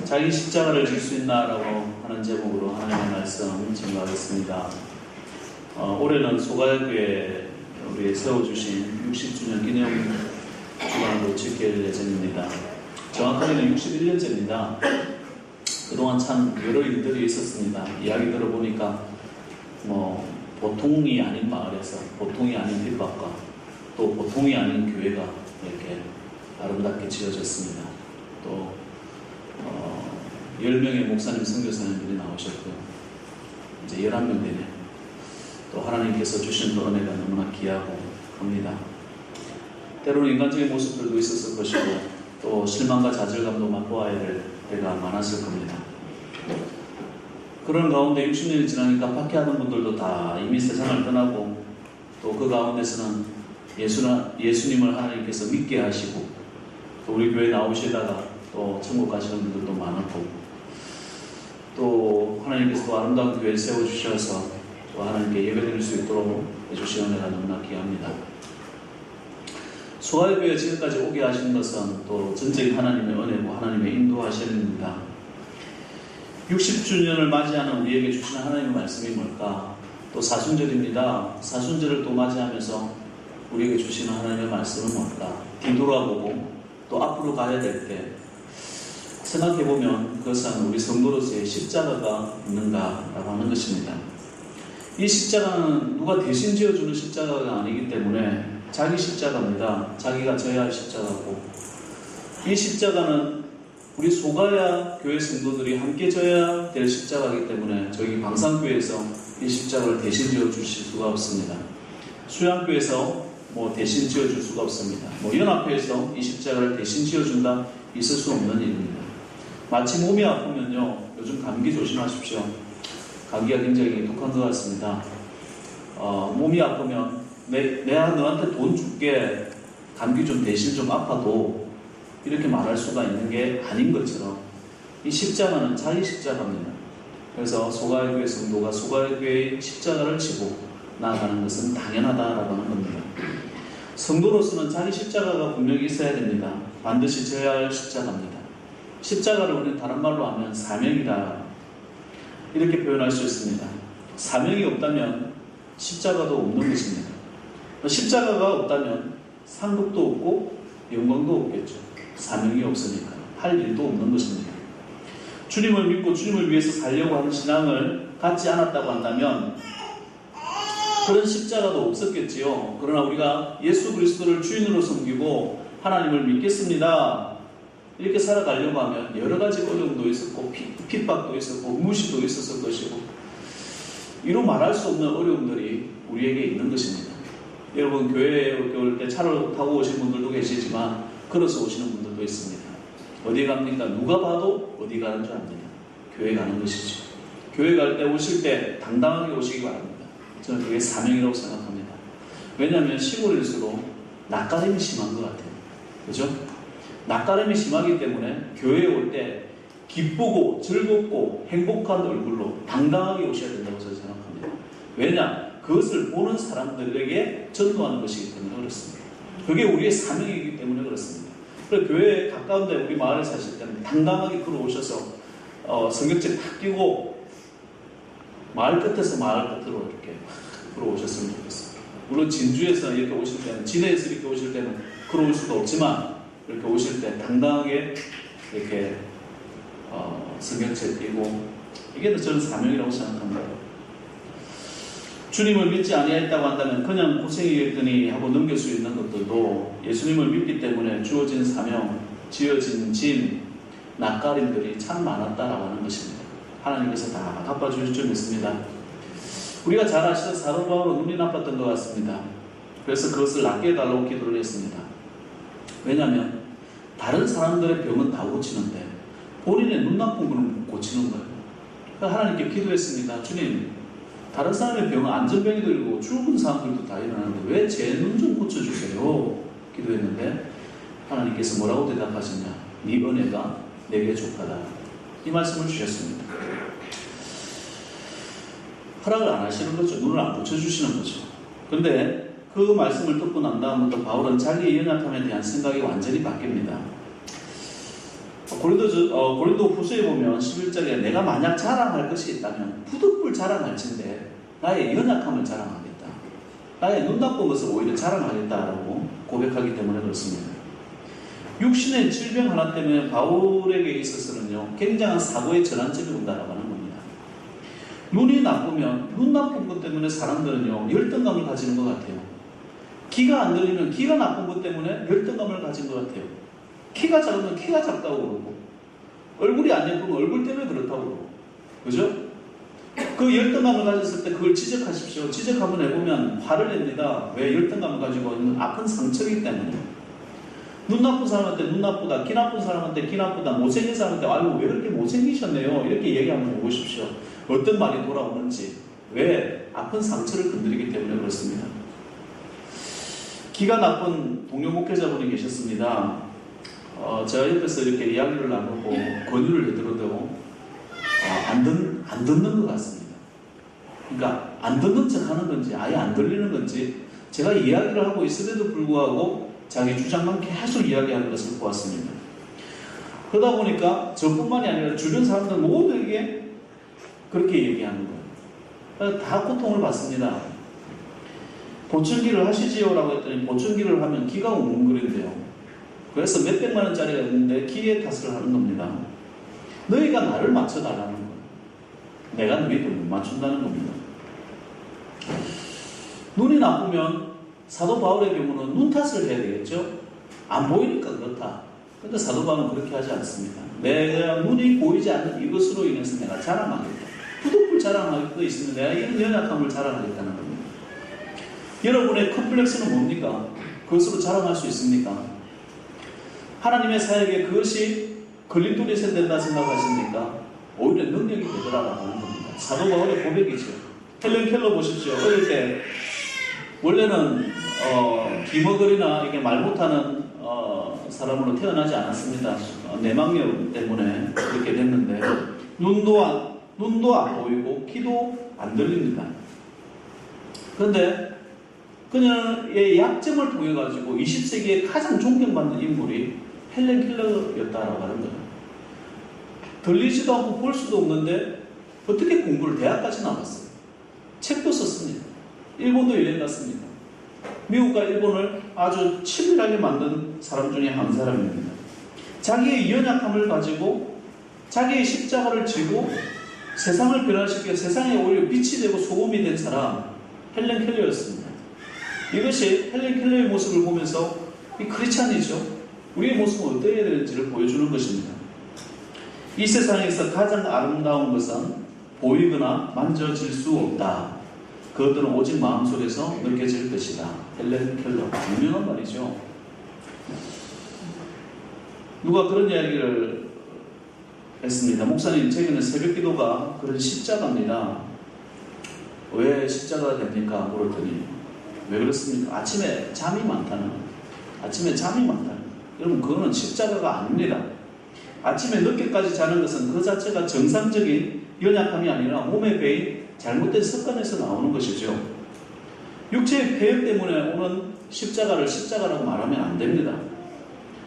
자기 십자가를 질 수 있나라고 하는 제목으로 하나님의 말씀 증거하겠습니다. 올해는 소가교회 우리 세워주신 60주년 기념 주간으로 지킬 예정입니다. 정확하게는 61년째입니다. 그동안 참 여러 일들이 있었습니다. 이야기 들어보니까 보통이 아닌 마을에서 보통이 아닌 핍박과 또 보통이 아닌 교회가 이렇게 아름답게 지어졌습니다. 또 10명의 목사님, 선교사님들이 나오셨고요. 이제 11명 되네요. 또 하나님께서 주신 그 은혜가 너무나 귀하고 합니다. 때로는 인간적인 모습들도 있었을 것이고 또 실망과 좌절감도 맛보아야 될 때가 많았을 겁니다. 그런 가운데 60년이 지나니까 박해하는 분들도 다 이미 세상을 떠나고 또 그 가운데서는 예수님을 하나님께서 믿게 하시고 또 우리 교회에 나오시다가 또 천국 가시는 분들도 많았고 또 하나님께서 또 아름다운 교회를 세워주셔서 또 하나님께 예배드릴 수 있도록 해주신 은혜가 너무나 귀합니다. 소아교회에 지금까지 오게 하신 것은 또 전적인 하나님의 은혜고 하나님의 인도하심입니다. 60주년을 맞이하는 우리에게 주시는 하나님의 말씀이 뭘까? 또 사순절입니다. 사순절을 또 맞이하면서 우리에게 주시는 하나님의 말씀은 뭘까? 뒤돌아보고 또 앞으로 가야 될 때 생각해보면 그것은 우리 성도로서의 십자가가 있는가라고 하는 것입니다. 이 십자가는 누가 대신 지어주는 십자가가 아니기 때문에 자기 십자가입니다. 자기가 져야 할 십자가고 이 십자가는 우리 소가야 교회 성도들이 함께 져야 될 십자가이기 때문에 저희 방산교회에서 이 십자가를 대신 지어주실 수가 없습니다. 수양교회에서 대신 지어줄 수가 없습니다. 연합회에서 이 십자가를 대신 지어준다 있을 수 없는 일입니다. 마치 몸이 아프면요, 요즘 감기 조심하십시오. 감기가 굉장히 독한 것 같습니다. 몸이 아프면 내가 너한테 돈 줄게, 감기 좀 대신 좀 아파도 이렇게 말할 수가 있는 게 아닌 것처럼 이 십자가는 자기 십자가입니다. 그래서 소가교회 성도가 소가교회의 십자가를 지고 나아가는 것은 당연하다라고 하는 겁니다. 성도로서는 자기 십자가가 분명히 있어야 됩니다. 반드시 져야 할 십자가입니다. 십자가를 우리는 다른 말로 하면 사명이다 이렇게 표현할 수 있습니다. 사명이 없다면 십자가도 없는 것입니다. 십자가가 없다면 상급도 없고 영광도 없겠죠. 사명이 없으니까 할 일도 없는 것입니다. 주님을 믿고 주님을 위해서 살려고 하는 신앙을 갖지 않았다고 한다면 그런 십자가도 없었겠지요. 그러나 우리가 예수 그리스도를 주인으로 섬기고 하나님을 믿겠습니다 이렇게 살아가려고 하면 여러 가지 어려움도 있었고 핍박도 있었고 무시도 있었을 것이고 이루 말할 수 없는 어려움들이 우리에게 있는 것입니다. 여러분 교회에 올 때 차를 타고 오신 분들도 계시지만 걸어서 오시는 분들도 있습니다. 어디 갑니까? 누가 봐도 어디 가는 줄 압니다. 교회 가는 것이죠. 교회 갈 때 오실 때 당당하게 오시기 바랍니다. 저는 그게 사명이라고 생각합니다. 왜냐하면 시골일수록 낯가림이 심한 것 같아요. 그죠? 낯가림이 심하기 때문에 교회에 올 때 기쁘고 즐겁고 행복한 얼굴로 당당하게 오셔야 된다고 저는 생각합니다. 왜냐? 그것을 보는 사람들에게 전도하는 것이기 때문에 그렇습니다. 그게 우리의 사명이기 때문에 그렇습니다. 그래서 교회에 가까운데 우리 마을에 사실 때는 당당하게 걸어오셔서 성경책 탁 끼고 마을 끝에서 마을 끝으로 이렇게 걸어오셨으면 좋겠습니다. 물론 진주에서 이렇게 오실 때는 진해에서 이렇게 오실 때는 걸어올 수도 없지만 이렇게 오실 때 당당하게 이렇게 성경책 끼고 이게 저는 사명이라고 생각합니다. 주님을 믿지 아니했다고 한다면 그냥 고생이겠더니 하고 넘길 수 있는 것들도 예수님을 믿기 때문에 주어진 사명, 지어진 짐, 낯가림들이 참 많았다라고 하는 것입니다. 하나님께서 다 갚아주실 줄 믿습니다. 우리가 잘 아시던 사도 바울은 눈이 나빴던 것 같습니다. 그래서 그것을 낫게 해달라고 기도를 했습니다. 왜냐하면 다른 사람들의 병은 다 고치는데 본인의 눈 나쁜 거는 못 고치는 거예요. 그러니까 하나님께 기도했습니다. 주님, 다른 사람의 병은 안전병이 들고 죽은 사람들도 다 일어나는데 왜 제 눈 좀 고쳐주세요? 기도했는데 하나님께서 뭐라고 대답하셨냐? 네 은혜가 내게 족하다. 이 말씀을 주셨습니다. 허락을 안 하시는 거죠. 눈을 안 고쳐주시는 거죠. 그런데 그 말씀을 듣고 난 다음부터 바울은 자기의 연약함에 대한 생각이 완전히 바뀝니다. 고린도 후서에 보면 11절에 내가 만약 자랑할 것이 있다면 부득불 자랑할진대 나의 연약함을 자랑하겠다. 나의 눈 나쁜 것을 오히려 자랑하겠다라고 고백하기 때문에 그렇습니다. 육신의 질병 하나 때문에 바울에게 있어서는요, 굉장한 사고의 전환점이 온다라고 하는 겁니다. 눈이 나쁘면 눈 나쁜 것 때문에 사람들은요, 열등감을 가지는 것 같아요. 귀가 안 들리면 귀가 나쁜 것 때문에 열등감을 가진 것 같아요. 키가 작으면 키가 작다고 그러고, 얼굴이 안 예쁘면 얼굴 때문에 그렇다고 그러고, 그죠? 그 열등감을 가졌을 때 그걸 지적하십시오. 지적 한번 해보면 화를 냅니다. 왜? 열등감을 가지고 있는 아픈 상처이기 때문에. 눈 나쁜 사람한테 눈 나쁘다, 귀 나쁜 사람한테 귀 나쁘다, 못생긴 사람한테 아이고 왜 그렇게 못생기셨네요, 이렇게 얘기 한번 해보십시오. 어떤 말이 돌아오는지. 왜? 아픈 상처를 건드리기 때문에 그렇습니다. 귀가 나쁜 동료 목회자분이 계셨습니다. 제가 옆에서 이렇게 이야기를 나누고 권유를 해드려도 안 듣는 것 같습니다. 그러니까 안 듣는 척 하는 건지 아예 안 들리는 건지 제가 이야기를 하고 있음에도 불구하고 자기 주장만 계속 이야기하는 것을 보았습니다. 그러다 보니까 저뿐만이 아니라 주변 사람들 모두에게 그렇게 얘기하는 거예요. 다 고통을 받습니다. 보청기를 하시지요? 라고 했더니 보청기를 하면 귀가 웅웅거린대요. 그래서 몇백만 원짜리가 있는데 귀에 탓을 하는 겁니다. 너희가 나를 맞춰달라는 거예요. 내가 너희들 못 맞춘다는 겁니다. 눈이 나쁘면 사도 바울의 경우는 눈 탓을 해야 되겠죠? 안 보이니까 그렇다. 그런데 사도 바울은 그렇게 하지 않습니다. 내가 눈이 보이지 않는 이것으로 인해서 내가 자랑하겠다. 부득불 자랑할 거 있으면 내가 이런 연약함을 자랑하겠다는 겁니다. 여러분의 컴플렉스는 뭡니까? 그것으로 자랑할 수 있습니까? 하나님의 사역에 그것이 걸림돌이 된다 생각하십니까? 오히려 능력이 되더라라고 하는 겁니다. 사도 바울의 고백이죠. 헬렌 켈러 보십시오. 어릴 때 원래는 기머거리나 이게 말 못하는 사람으로 태어나지 않았습니다. 내막염 때문에 그렇게 됐는데 눈도 안 보이고 귀도 안 들립니다. 그런데 그녀의 약점을 통해 가지고 20세기에 가장 존경받는 인물이 헬렌 켈러였다라고 하는 거예요. 들리지도 않고 볼 수도 없는데 어떻게 공부를 대학까지 나왔어요. 책도 썼습니다. 일본도 여행 갔습니다. 미국과 일본을 아주 친밀하게 만든 사람 중에 한 사람입니다. 자기의 연약함을 가지고 자기의 십자가를 지고 세상을 변화시켜 세상에 오히려 빛이 되고 소금이 된 사람 헬렌 켈러였습니다. 이것이 헬렌 켈러의 모습을 보면서 이 크리스찬이죠. 우리의 모습은 어떠해야 되는지를 보여주는 것입니다. 이 세상에서 가장 아름다운 것은 보이거나 만져질 수 없다. 그것들은 오직 마음속에서 느껴질 것이다. 헬렌 켈러. 유명한 말이죠. 누가 그런 이야기를 했습니다. 목사님, 제게는 새벽 기도가 그런 십자가입니다. 왜 십자가가 됩니까? 물었더니 왜 그렇습니까? 아침에 잠이 많다는. 여러분, 그거는 십자가가 아닙니다. 아침에 늦게까지 자는 것은 그 자체가 정상적인 연약함이 아니라 몸에 배인 잘못된 습관에서 나오는 것이죠. 육체의 폐역 때문에 오는 십자가를 십자가라고 말하면 안 됩니다.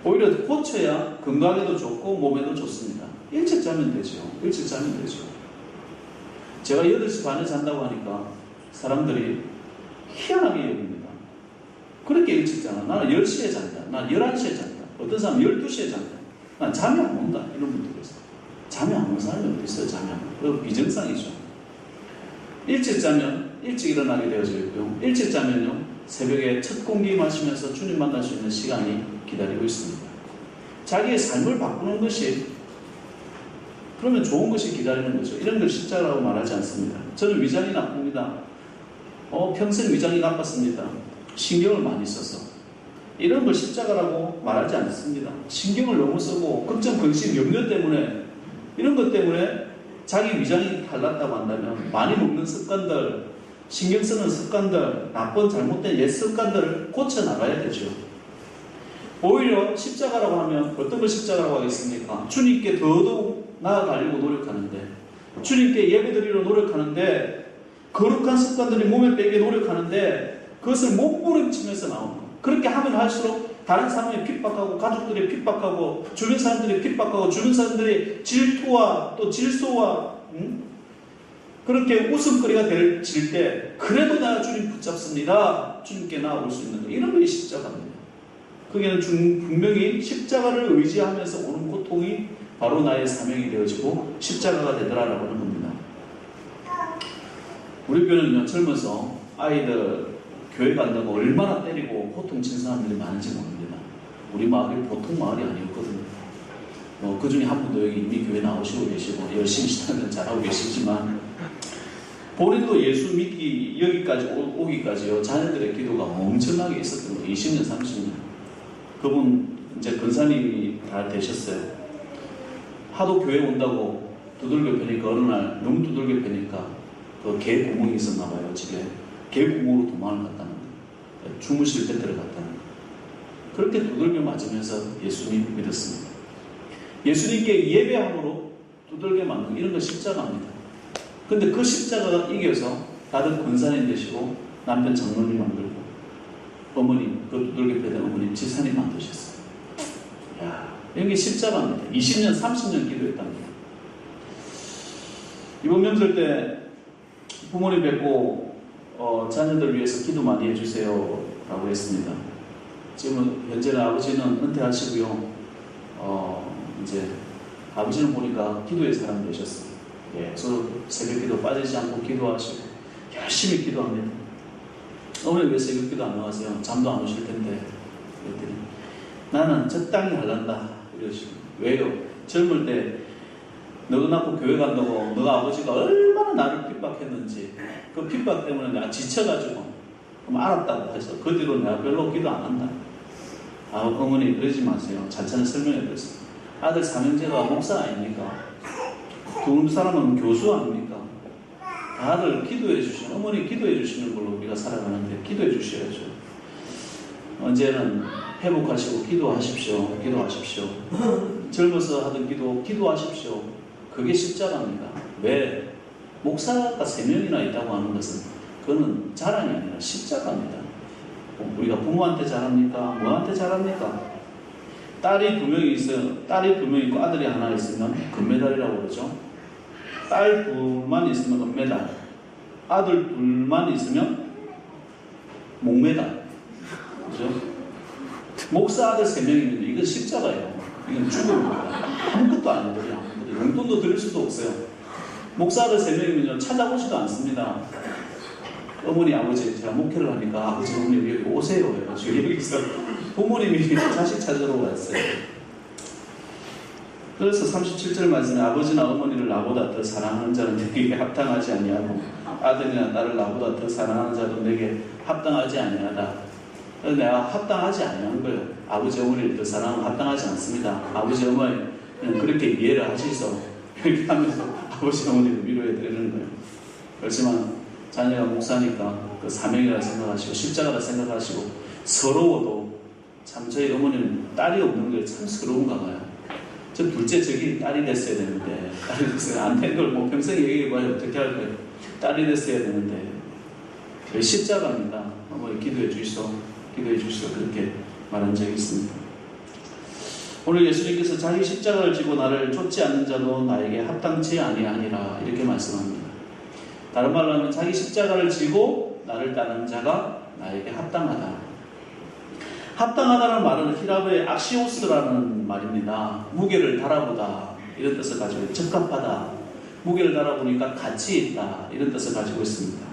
오히려 고쳐야 건강에도 좋고 몸에도 좋습니다. 일찍 자면 되죠. 제가 8시 반에 잔다고 하니까 사람들이 희한하게 여깁니다. 그렇게 일찍 자나? 나는 10시에 잔다. 난 11시에 잔다. 어떤 사람은 12시에 잔다. 난 잠이 안 온다. 이런 분들이 있어요. 잠이 안 오는 사람이 어디 있어요? 잠이 안 오는. 그거 비정상이죠. 일찍 자면 일찍 일어나게 되어져 있고요. 일찍 자면요, 새벽에 첫 공기 마시면서 주님 만날 수 있는 시간이 기다리고 있습니다. 자기의 삶을 바꾸는 것이, 그러면 좋은 것이 기다리는 거죠. 이런 걸 십자가라고 말하지 않습니다. 저는 위장이 나쁩니다. 평생 위장이 나빴습니다. 신경을 많이 써서. 이런 걸 십자가라고 말하지 않습니다. 신경을 너무 쓰고 걱정, 근심, 염려 때문에, 이런 것 때문에 자기 위장이 탈났다고 한다면 많이 먹는 습관들, 신경 쓰는 습관들, 나쁜 잘못된 옛 습관들을 고쳐나가야 되죠. 오히려 십자가라고 하면 어떤 걸 십자가라고 하겠습니까? 주님께 더더욱 나아가려고 노력하는데, 주님께 예배드리려 노력하는데, 거룩한 습관들이 몸에 배게 노력하는데 그것을 몸부림치면서 나오는 거. 그렇게 하면 할수록 다른 사람이 핍박하고 가족들이 핍박하고 주변 사람들이 핍박하고 주변 사람들이 질투와 또 질소와 그렇게 웃음거리가 될 때 그래도 내가 주님 붙잡습니다. 주님께 나아올 수 있는 거. 이런 게 십자가입니다. 그게는 분명히 십자가를 의지하면서 오는 고통이 바로 나의 사명이 되어지고 십자가가 되더라라고 하는 겁니다. 우리 교회는요, 젊어서 아이들 교회 간다고 얼마나 때리고 호통친 사람들이 많은지 모릅니다. 우리 마을이 보통 마을이 아니었거든요. 그 중에 한 분도 여기 이미 교회 나오시고 계시고 열심히 신앙을 잘하고 계시지만 본인도 예수 믿기 여기까지 오기까지요, 자녀들의 기도가 엄청나게 있었던 거예요. 20년, 30년. 그분 이제 근사님이 다 되셨어요. 하도 교회 온다고 두들겨 패니까 어느 날 너무 두들겨 패니까 그 개 구멍이 있었나 봐요. 집에 개 구멍으로 도망을 갔다는 거예요. 주무실 때 들어갔다는 거예요. 그렇게 두들겨 맞으면서 예수님 믿었습니다. 예수님께 예배함으로 두들겨 맞는 이런 거 십자가입니다. 근데 그 십자가가 이겨서 다들 권사님 되시고 남편 장로님 만들고 어머님, 그 두들겨 패던 어머님 지사님 만드셨어요. 야, 이런 게 십자가입니다. 20년, 30년 기도했답니다. 이번 명절 때 부모님 뵙고 자녀들 위해서 기도 많이 해주세요 라고 했습니다. 지금 현재는 아버지는 은퇴하시고요. 이제 아버지는 보니까 기도의 사람 되셨어요. 예, 저 새벽 기도 빠지지 않고 기도하시고 열심히 기도합니다. 어머니 왜 새벽 기도 안 나가세요? 잠도 안 오실 텐데. 그랬더니 나는 적당히 하란다 이러시고. 왜요? 젊을 때 너도 낳고 교회 간다고 너가 아버지가 얼마나 나를 핍박했는지 그 핍박 때문에 내가 지쳐가지고 그럼 알았다고 해서 그 뒤로 내가 별로 기도 안 한다. 어머니 그러지 마세요. 찬찬히 설명해 드렸어요. 아들 삼형제가 목사 아닙니까? 두 사람은 교수 아닙니까? 다들 기도해 주시는, 어머니 기도해 주시는 걸로 우리가 살아가는데 기도해 주셔야죠. 언제는 회복하시고 기도하십시오. 기도하십시오. 젊어서 하던 기도하십시오. 그게 십자가입니다. 왜? 목사가 3명이나 있다고 하는 것은 그거는 자랑이 아니라 십자가입니다. 우리가 부모한테 잘합니까? 뭐한테 잘합니까? 딸이 2명이 있어요. 딸이 2명 있고 아들이 하나 있으면 금메달이라고 그러죠. 딸 2만 있으면 은메달, 아들 2만 있으면 목메달. 그죠? 목사 아들 3명입니다. 이건 십자가예요. 이건 죽음입니다. 아무것도 아니거든요. 용돈도 드릴 수도 없어요. 목사 아들 3명이면요, 찾아보지도 않습니다. 어머니, 아버지, 제가 목회를 하니까 아버지, 어머니 여기 오세요. 해가지고 여기서 부모님이 자식 찾으러 왔어요. 그래서 37절 말씀에 아버지나 어머니를 나보다 더 사랑하는 자는 내게 합당하지 아니하고 아들이나 딸을 나보다 더 사랑하는 자도 내게 합당하지 아니하다. 그래서 내가 합당하지 아니하는 거예요. 아버지 어머니를 더 사랑하면 합당하지 않습니다. 아버지 어머니는 그렇게 이해를 하시서 이렇게 하면서 아버지 어머니를 위로해 드리는 거예요. 그렇지만 자녀가 목사니까 그 사명이라 생각하시고 십자가라 생각하시고 서러워도 참 저희 어머니는 딸이 없는 게 참 서러운가 봐요. 저 둘째 저기 딸이 됐어야 되는데 딸이 됐어요. 안 된 걸 뭐 평생 얘기해봐요. 어떻게 할 거예요. 딸이 됐어야 되는데 저희 십자가입니다. 어머니 기도해 주시오. 기도해 주시오. 그렇게 말한 적이 있습니다. 오늘 예수님께서 자기 십자가를 지고 나를 쫓지 않는 자도 나에게 합당치 아니하니라 이렇게 말씀합니다. 다른 말로 하면 자기 십자가를 지고 나를 따르는 자가 나에게 합당하다. 합당하다는 말은 히라브의 악시오스라는 말입니다. 무게를 달아보다 이런 뜻을 가지고 있습니다. 적합하다. 무게를 달아보니까 가치 있다 이런 뜻을 가지고 있습니다.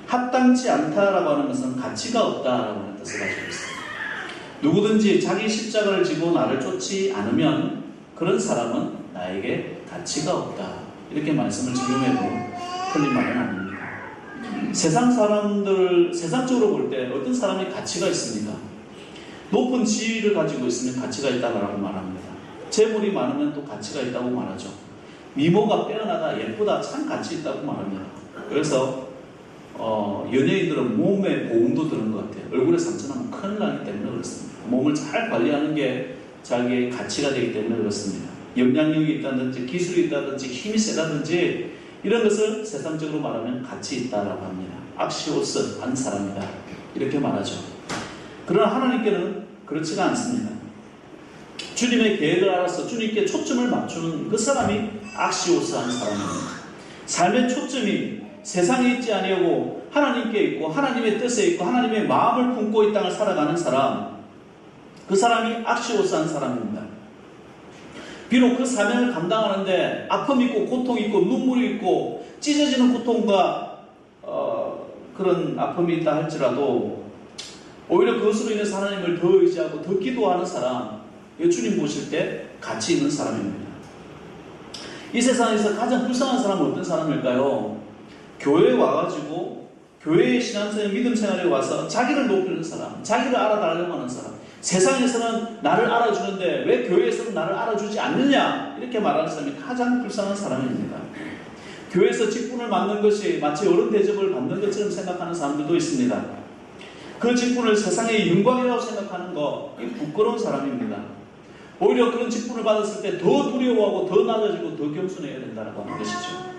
합당치 않다라고 하는 것은 가치가 없다라고 하는 뜻을 가지고 있습니다. 누구든지 자기 십자가를 지고 나를 쫓지 않으면 그런 사람은 나에게 가치가 없다. 이렇게 말씀을 적용해도 틀린 말은 아닙니다. 세상적으로 볼 때 어떤 사람이 가치가 있습니까? 높은 지위를 가지고 있으면 가치가 있다고 말합니다. 재물이 많으면 또 가치가 있다고 말하죠. 미모가 빼어나다, 예쁘다, 참 가치 있다고 말합니다. 그래서 연예인들은 몸에 보험도 드는 것 같아요. 얼굴에 상처나면 큰일 나기 때문에 그렇습니다. 몸을 잘 관리하는 게 자기의 가치가 되기 때문에 그렇습니다. 영향력이 있다든지 기술이 있다든지 힘이 세다든지 이런 것을 세상적으로 말하면 가치 있다라고 합니다. 악시오스, 한 사람이다 이렇게 말하죠. 그러나 하나님께는 그렇지가 않습니다. 주님의 계획을 알아서 주님께 초점을 맞추는 그 사람이 악시오스한 사람입니다. 삶의 초점이 세상에 있지 아니하고 하나님께 있고 하나님의 뜻에 있고 하나님의 마음을 품고 이 땅을 살아가는 사람, 그 사람이 악시오스한 사람입니다. 비록 그 사명을 감당하는데 아픔이 있고 고통이 있고 눈물이 있고 찢어지는 고통과 그런 아픔이 있다 할지라도 오히려 그것으로 인해서 하나님을 더 의지하고 더 기도하는 사람, 주님 보실 때 가치 있는 사람입니다. 이 세상에서 가장 불쌍한 사람은 어떤 사람일까요? 교회에 와가지고 교회의 신앙생활 믿음 생활에 와서 자기를 높이는 사람, 자기를 알아달라고 하는 사람, 세상에서는 나를 알아주는데 왜 교회에서는 나를 알아주지 않느냐 이렇게 말하는 사람이 가장 불쌍한 사람입니다. 교회에서 직분을 맡는 것이 마치 어른 대접을 받는 것처럼 생각하는 사람들도 있습니다. 그 직분을 세상의 영광이라고 생각하는 거, 이 부끄러운 사람입니다. 오히려 그런 직분을 받았을 때 더 두려워하고 더 낮아지고 더 겸손해야 된다고 하는 것이죠.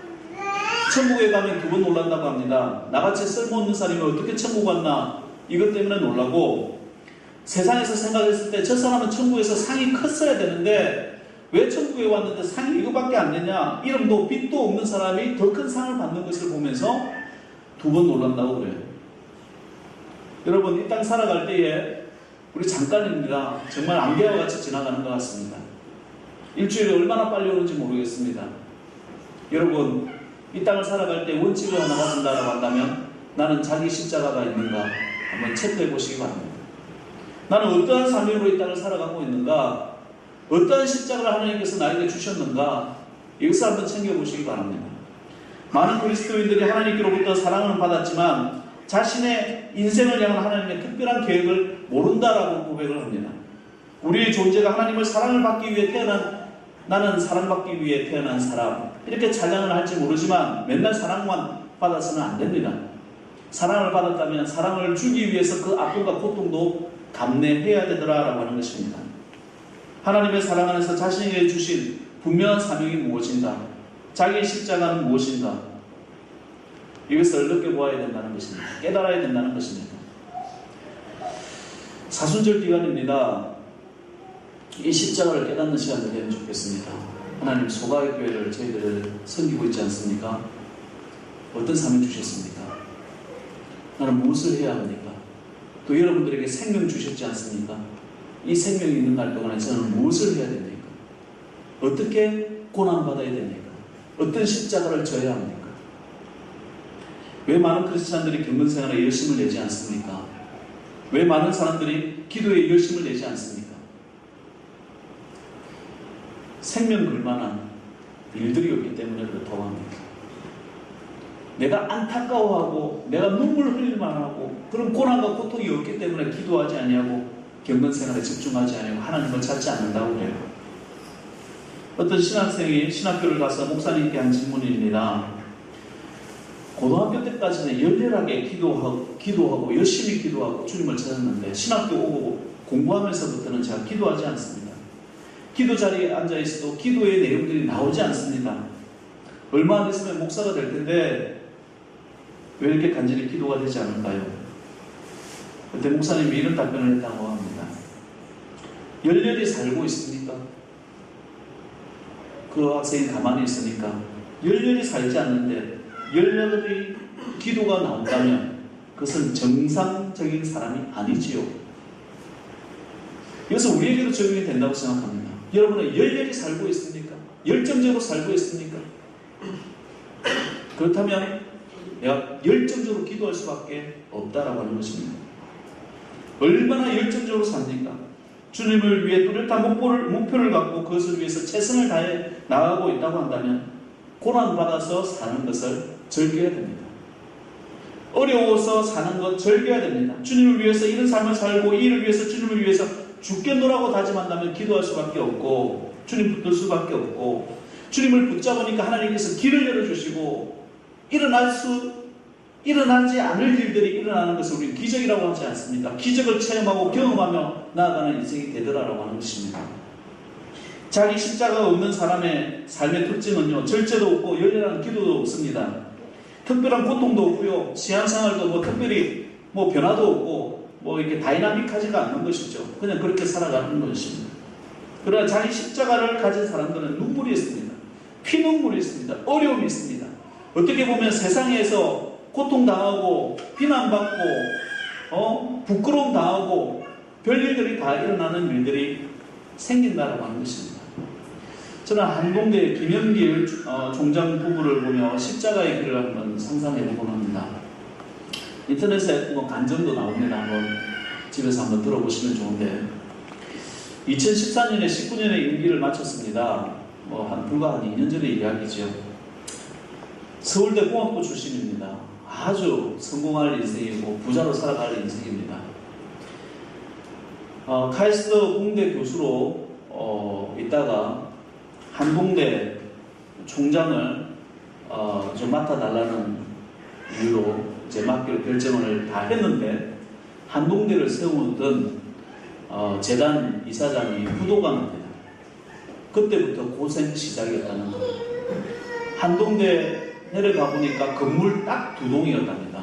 천국에 가면 두 번 놀란다고 합니다. 나같이 쓸모없는 사람이 어떻게 천국 왔나 이것 때문에 놀라고, 세상에서 생각했을 때 저 사람은 천국에서 상이 컸어야 되는데 왜 천국에 왔는데 상이 이거밖에 안 되냐, 이름도 빚도 없는 사람이 더 큰 상을 받는 것을 보면서 두 번 놀란다고 그래요. 여러분, 이 땅 살아갈 때에 우리 잠깐입니다. 정말 안개와 같이 지나가는 것 같습니다. 일주일에 얼마나 빨리 오는지 모르겠습니다. 여러분, 이 땅을 살아갈 때 원칙을 하나 가진다고 한다면 나는 자기 십자가가 있는가 한번 체크해 보시기 바랍니다. 나는 어떠한 사명으로 이 땅을 살아가고 있는가, 어떠한 십자가를 하나님께서 나에게 주셨는가, 이것을 한번 챙겨보시기 바랍니다. 많은 그리스도인들이 하나님께로부터 사랑을 받았지만 자신의 인생을 향한 하나님의 특별한 계획을 모른다라고 고백을 합니다. 우리의 존재가 하나님을 사랑을 받기 위해 나는 사랑받기 위해 태어난 사람, 이렇게 찬양을 할지 모르지만 맨날 사랑만 받아서는 안 됩니다. 사랑을 받았다면 사랑을 주기 위해서 그 아픔과 고통도 감내해야 되더라라고 하는 것입니다. 하나님의 사랑 안에서 자신에게 주신 분명한 사명이 무엇인가, 자기의 십자가는 무엇인가, 이것을 느껴보아야 된다는 것입니다. 깨달아야 된다는 것입니다. 사순절 기간입니다. 이 십자가를 깨닫는 시간이 되면 좋겠습니다. 하나님 소가의 교회를 저희들을 섬기고 있지 않습니까? 어떤 사명 주셨습니까? 나는 무엇을 해야 합니까? 또 여러분들에게 생명 주셨지 않습니까? 이 생명이 있는 날 동안에 저는 무엇을 해야 됩니까? 어떻게 고난받아야 됩니까? 어떤 십자가를 져야 합니까? 왜 많은 크리스찬들이 경건 생활에 열심을 내지 않습니까? 왜 많은 사람들이 기도에 열심을 내지 않습니까? 생명 걸만한 일들이 없기 때문에 그렇다고 합니다. 내가 안타까워하고 내가 눈물 흘릴 만하고 그런 고난과 고통이 없기 때문에 기도하지 아니하고 경건 생활에 집중하지 아니하고 하나님을 찾지 않는다고 해요. 어떤 신학생이 신학교를 가서 목사님께 한 질문입니다. 고등학교 때까지는 열렬하게 기도하고 열심히 기도하고 주님을 찾았는데 신학교 오고 공부하면서부터는 제가 기도하지 않습니다. 기도 자리에 앉아있어도 기도의 내용들이 나오지 않습니다. 얼마 안 있으면 목사가 될 텐데 왜 이렇게 간절히 기도가 되지 않을까요? 그때 목사님이 이런 답변을 했다고 합니다. 열렬히 살고 있습니까? 그 학생이 가만히 있으니까 열렬히 살지 않는데 열렬히 기도가 나온다면 그것은 정상적인 사람이 아니지요. 이것은 우리에게도 적용이 된다고 생각합니다. 여러분은 열렬히 살고 있습니까? 열정적으로 살고 있습니까? 그렇다면 내가 열정적으로 기도할 수밖에 없다라고 하는 것입니다. 얼마나 열정적으로 삽니까? 주님을 위해 뚜렷한 목표를 갖고 그것을 위해서 최선을 다해 나가고 있다고 한다면 고난받아서 사는 것을 즐겨야 됩니다. 어려워서 사는 것 즐겨야 됩니다. 주님을 위해서 이런 삶을 살고 이 일을 위해서 주님을 위해서 죽겠노라고 다짐한다면 기도할 수밖에 없고 주님 붙들 수밖에 없고, 주님을 붙잡으니까 하나님께서 길을 열어주시고 일어나지 않을 일들이 일어나는 것을 우리는 기적이라고 하지 않습니까? 기적을 체험하고 경험하며 나아가는 인생이 되더라라고 하는 것입니다. 자기 십자가가 없는 사람의 삶의 특징은요, 절제도 없고 열렬한 기도도 없습니다. 특별한 고통도 없고요, 신앙생활도 특별히 변화도 없고 뭐 이렇게 다이나믹하지가 않는 것이죠. 그냥 그렇게 살아가는 것입니다. 그러나 자기 십자가를 가진 사람들은 눈물이 있습니다. 피눈물이 있습니다. 어려움이 있습니다. 어떻게 보면 세상에서 고통당하고 비난받고 부끄러움 당하고 별일들이 다 일어나는 일들이 생긴다라고 하는 것입니다. 저는 한동대 김영길 총장 부부를 보며 십자가의 길을 한번 상상해보곤 합니다. 인터넷에 뭐 간증도 나옵니다. 한번 집에서 한번 들어보시면 좋은데 2014년에 19년의 임기를 마쳤습니다. 불과 한 2년 전의 이야기죠. 서울대 공학부 출신입니다. 아주 성공할 인생이고 부자로 살아갈 인생입니다. 카이스트 공대 교수로 있다가 한동대 총장을 좀 맡아달라는 이유로 이제 맡기로 결정을 다 했는데 한동대를 세우던 재단 이사장이 부도가 납니다. 그때부터 고생 시작이었다는 거예요. 한동대 내려가 보니까 건물 딱 2동이었답니다.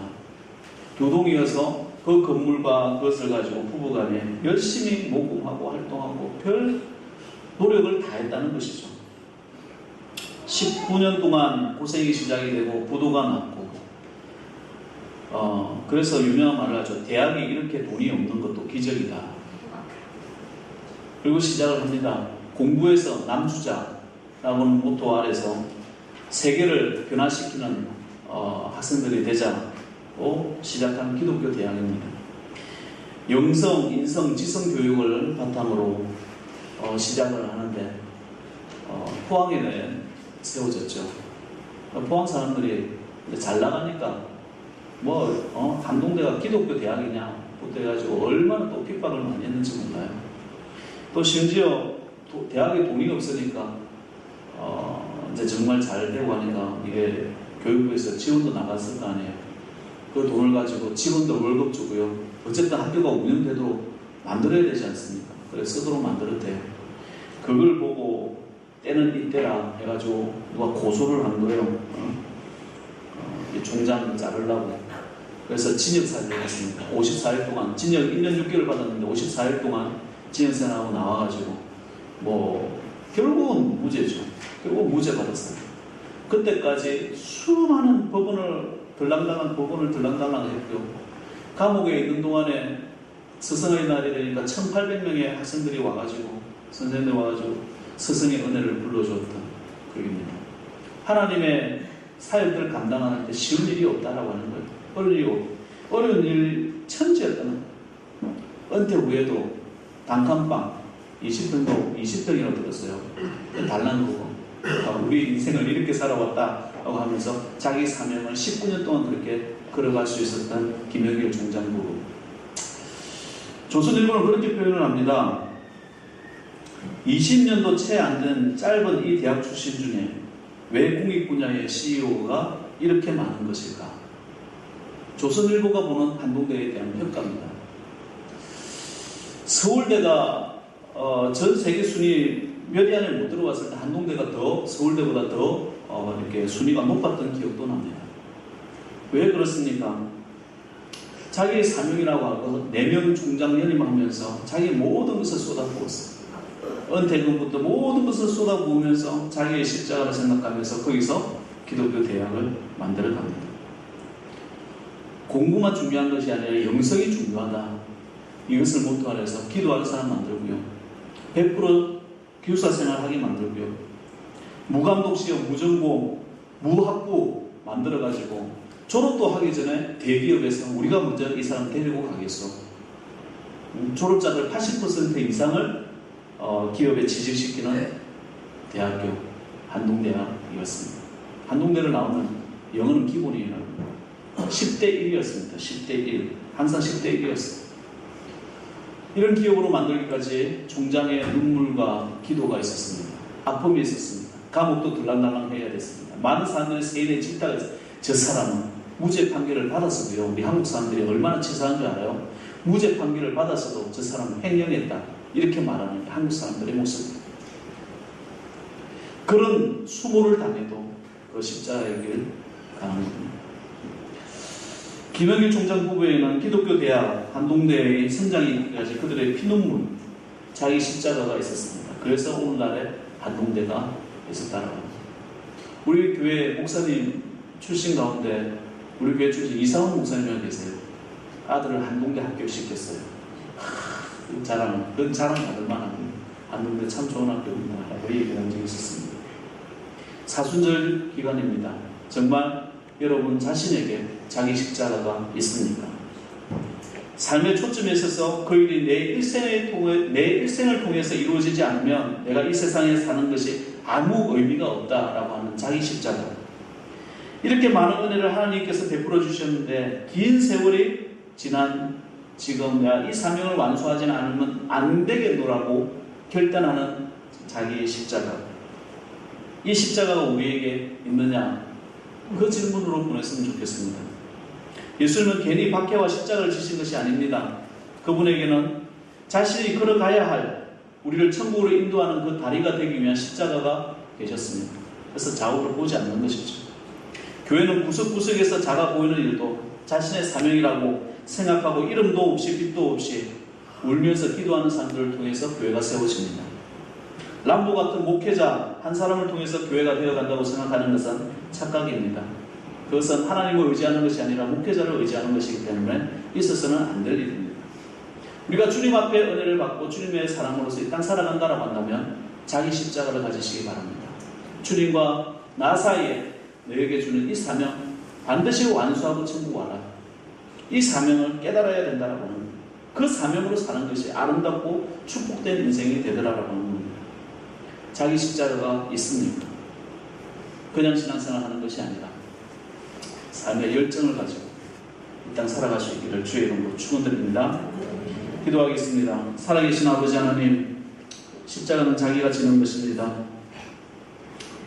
2동이어서 그 건물과 그것을 가지고 부부간에 열심히 모금하고 활동하고 별 노력을 다 했다는 것이죠. 19년 동안 고생이 시작이 되고 부도가 났고 그래서 유명한 말을 하죠. 대학이 이렇게 돈이 없는 것도 기적이다. 그리고 시작을 합니다. 공부해서 남주자라고는 모토 아래서 세계를 변화시키는 학생들이 되자고 시작한 기독교 대학입니다. 영성, 인성, 지성 교육을 바탕으로 시작을 하는데 포항에 세워졌죠. 포항 사람들이 잘 나가니까 한동대가 기독교 대학이냐 부터 해가지고 얼마나 또 핍박을 많이 했는지 몰라요. 또 심지어 대학에 돈이 없으니까 이제 정말 잘 되고 하니까 이게 교육부에서 지원도 나갔을 거 아니에요. 그 돈을 가지고 직원들 월급 주고요. 어쨌든 학교가 운영되도록 만들어야 되지 않습니까? 그래서 쓰도록 만들었대요. 그걸 보고 때는 이때라 해가지고 누가 고소를 한 거예요. 이 총장 자르려고. 그래서 징역사를 했습니다. 54일 동안 징역 1년 6개월 받았는데 54일 동안 징역생하고 나와가지고 결국은 무죄죠. 결국 무죄 받았어요. 그때까지 수많은 들랑달랑 했고요. 감옥에 있는 동안에 스승의 날이 되니까 1800명의 학생들이 와가지고 선생님들 와가지고 스승의 은혜를 불러주었던 그입니다. 하나님의 사역들을 감당하는 데 쉬운 일이 없다라고 하는 거예요. 어려운 일 천지였다는 거예요. 은퇴 후에도 단칸방 20평이라고 들었어요. 달라는 거고 우리 인생을 이렇게 살아왔다라고 하면서 자기 사명을 19년 동안 그렇게 걸어갈 수 있었던 김영길 총장 부부. 조선일보는 그렇게 표현을 합니다. 20년도 채 안 된 짧은 이 대학 출신 중에 왜 공익 분야의 CEO가 이렇게 많은 것일까? 조선일보가 보는 한동대에 대한 평가입니다. 서울대가 전 세계 순위 몇 위 안에 못 들어갔을 때 한동대가 서울대보다 더 이렇게 순위가 높았던 기억도 납니다. 왜 그렇습니까? 자기의 사명이라고 하고 4명 총장 연임하면서 자기 모든 것을 쏟아부었어요. 은퇴금부터 모든 것을 쏟아부으면서 자기의 십자가를 생각하면서 거기서 기독교 대학을 만들어갑니다. 공부만 중요한 것이 아니라 영성이 중요하다. 이것을 모토 아래서 기도하는 사람 만들고요. 100% 교사 생활하게 만들고요. 무감독 시험, 무전공, 무학부 만들어가지고 졸업도 하기 전에 대기업에서 우리가 먼저 이 사람 데리고 가겠어. 졸업자들 80% 이상을 기업에 취직시키는 대학교 한동대학이었습니다. 한동대를 나오는 영어는 기본이에요. 10대 1이었습니다. 10대 1. 항상 10대 1이었어요. 이런 기업으로 만들기까지 총장의 눈물과 기도가 있었습니다. 아픔이 있었습니다. 감옥도 들락날락 해야 됐습니다. 많은 사람들이 세뇌 짓다가 했어요. 저 사람은 무죄 판결을 받았어도요. 우리 한국 사람들이 얼마나 치사한 줄 알아요? 무죄 판결을 받았어도 저 사람은 횡령했다. 이렇게 말하는 게 한국 사람들의 모습입니다. 그런 수모를 당해도 그 십자가의 길을 가는 겁니다. 김영길 총장 부부에는 기독교 대학 한동대의 성장이까지 그들의 피눈물, 자기 십자가가 있었습니다. 그래서 오늘날에 한동대가 있었다라고 합니다. 우리 교회 목사님 출신 가운데 우리 교회 출신 이상훈 목사님이 계세요. 아들을 한동대 학교에 시켰어요. 그 자랑 받을 만한 한동대 참 좋은 학교입니다 라고 얘기한 적이 있었습니다. 사순절 기간입니다. 정말 여러분 자신에게 자기 십자가가 있습니까? 삶의 초점에 있어서 그 일이 내 일생을 통해서 이루어지지 않으면 내가 이 세상에 사는 것이 아무 의미가 없다라고 하는 자기 십자가. 이렇게 많은 은혜를 하나님께서 베풀어 주셨는데 긴 세월이 지난 지금 내가 이 사명을 완수하지 않으면 안 되겠노라고 결단하는 자기의 십자가. 이 십자가가 우리에게 있느냐? 그 질문으로 보냈으면 좋겠습니다. 예수님은 괜히 박해와 십자가를 지신 것이 아닙니다. 그분에게는 자신이 걸어가야 할 우리를 천국으로 인도하는 그 다리가 되기 위한 십자가가 계셨습니다. 그래서 좌우를 보지 않는 것이죠. 교회는 구석구석에서 작아 보이는 일도 자신의 사명이라고 생각하고 이름도 없이 빛도 없이 울면서 기도하는 사람들을 통해서 교회가 세워집니다. 람보 같은 목회자 한 사람을 통해서 교회가 되어간다고 생각하는 것은 착각입니다. 그것은 하나님을 의지하는 것이 아니라 목회자를 의지하는 것이기 때문에 있어서는 안 될 일입니다. 우리가 주님 앞에 은혜를 받고 주님의 사랑으로서 이 땅 살아간다라고 한다면 자기 십자가를 가지시기 바랍니다. 주님과 나 사이에 너에게 주는 이 사명 반드시 완수하고 천국 와라. 이 사명을 깨달아야 된다라고 하는 겁니다. 그 사명으로 사는 것이 아름답고 축복된 인생이 되더라라고 하는 겁니다. 자기 십자가가 있습니까? 그냥 신앙생활 하는 것이 아니라 삶의 열정을 가지고 이 땅 살아갈 수 있기를 주의 이름으로 축원드립니다. 기도하겠습니다. 살아계신 아버지 하나님, 십자가는 자기가 지는 것입니다.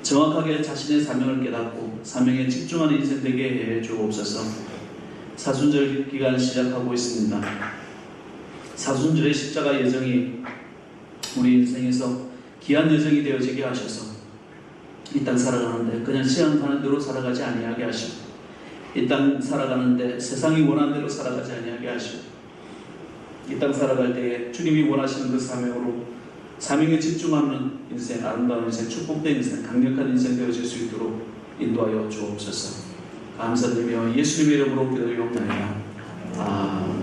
정확하게 자신의 사명을 깨닫고 사명에 집중하는 인생 되게 해 주옵소서. 사순절 기간 시작하고 있습니다. 사순절의 십자가 여정이 우리 인생에서 귀한 여정이 되어지게 하셔서 이 땅 살아가는데 그냥 시간 가는 대로 살아가지 아니하게 하시고 이 땅 살아가는데 세상이 원하는 대로 살아가지 아니하게 하시고 이 땅 살아갈 때에 주님이 원하시는 그 사명으로 사명에 집중하는 인생, 아름다운 인생, 축복된 인생, 강력한 인생 되어질 수 있도록 인도하여 주옵소서. 감사드리며 예수님의 이름으로 기도하옵나이다. 아멘.